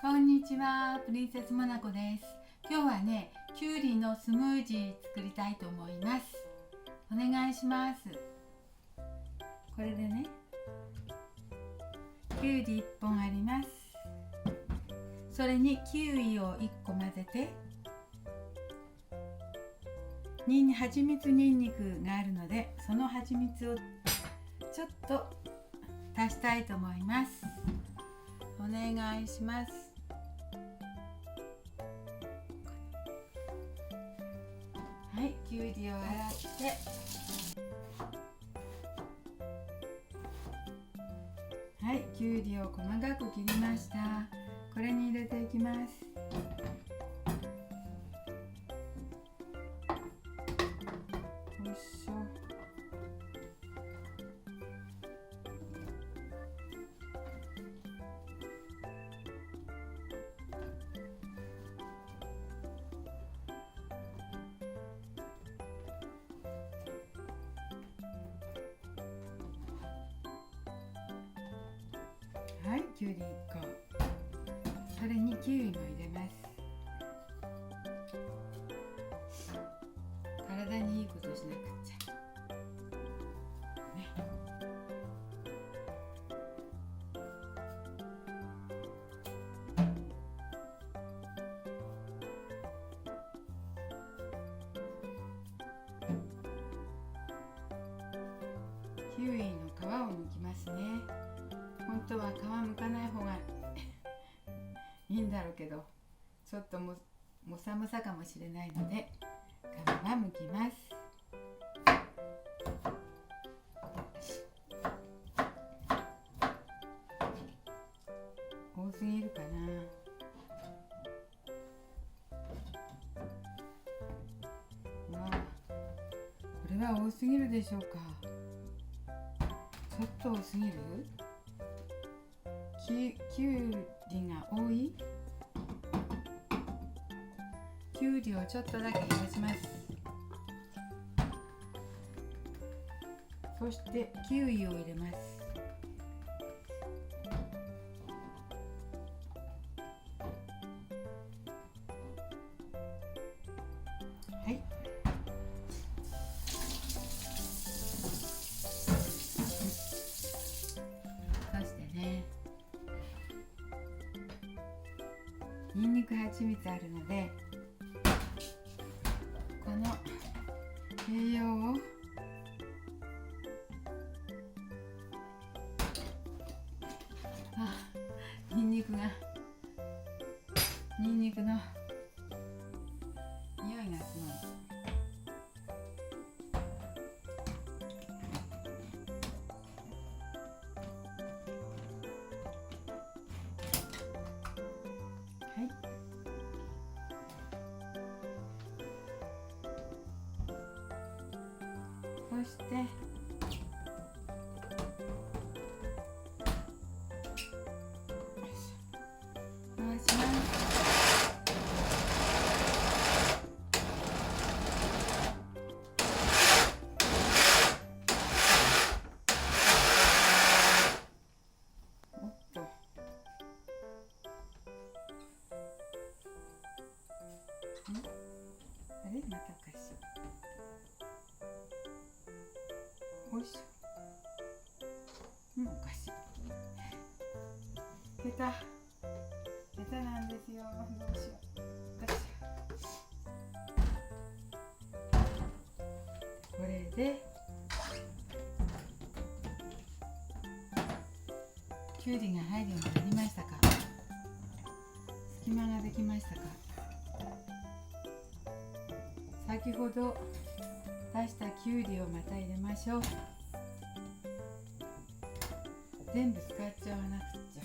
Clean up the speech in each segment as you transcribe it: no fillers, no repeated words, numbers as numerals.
こんにちは、プリンセスモナコです。今日はね、きゅうりのスムージー作りたいと思います。お願いします。これでね、きゅうり1本あります。それにキウイを1個混ぜて、はちみつにんにくがあるので、そのはちみつをちょっと足したいと思います。お願いします。はい、きゅうりを洗って、はい、きゅうりを細かく切りました。これに入れていきます。よいしょ。はい、きゅうり1個。それにキウイも入れます。体にいいことしなくちゃ。ね。キウイの皮を剥きますね。本当は皮剥かない方がいいんだろうけど、ちょっともさもさかもしれないので皮は剥きます。多すぎるかな。わあ、これは多すぎるでしょうか。ちょっと多すぎる？きゅうりが多い？きゅうりをちょっとだけ減らします。そしてキウイを入れます。はい。そしてね、にんにくはちみつあるので、この栄養をにんにくの匂いがすごい。はい。そして回します。おっと。あれ、またおかしい。よいしょ。おかしい。下手なんですよ。どうしよう。よいしょ。これできゅうりが入るようになりましたか？隙間ができましたか？先ほど出したきゅうりをまた入れましょう。全部使っちゃわなくちゃ。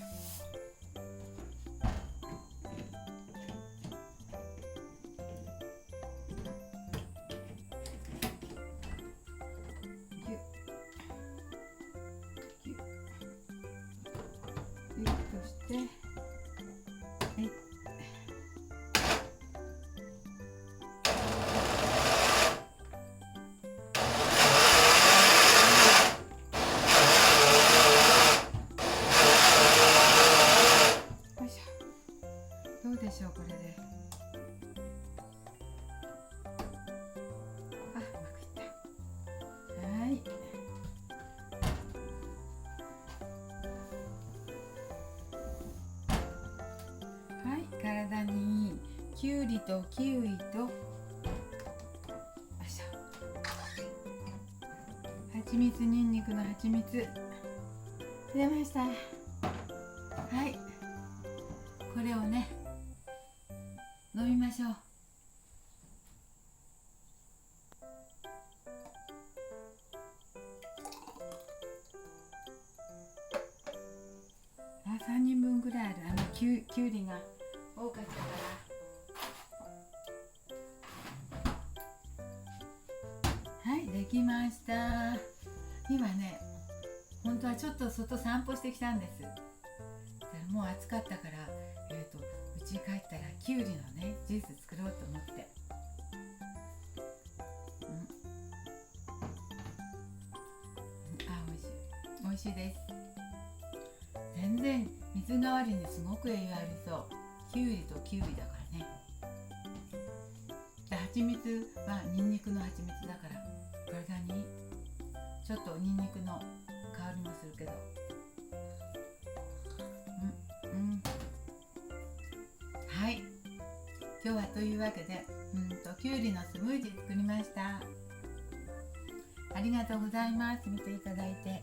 ぎゅっぎゅっぎゅっとして、はい。よいしょ。きゅうりとキウイとよいしょ、蜂蜜、にんにくの蜂蜜入れました。はい、これをね飲みましょう。3人分ぐらいある。きゅうりが多かったからはい、できました。今ね、本当はちょっと外散歩してきたんです。もう暑かったから、うち帰ったらきゅうりのねジュース作ろうと思って、美味しいです。全然水代わりにすごく栄養ありそう。きゅうりとキウイだからね。で、蜂蜜はニンニクの蜂蜜だから体にいい。ちょっとニンニクの香りもするけど、はい、今日はというわけできゅうりのスムージー作りました。ありがとうございます。見ていただいて。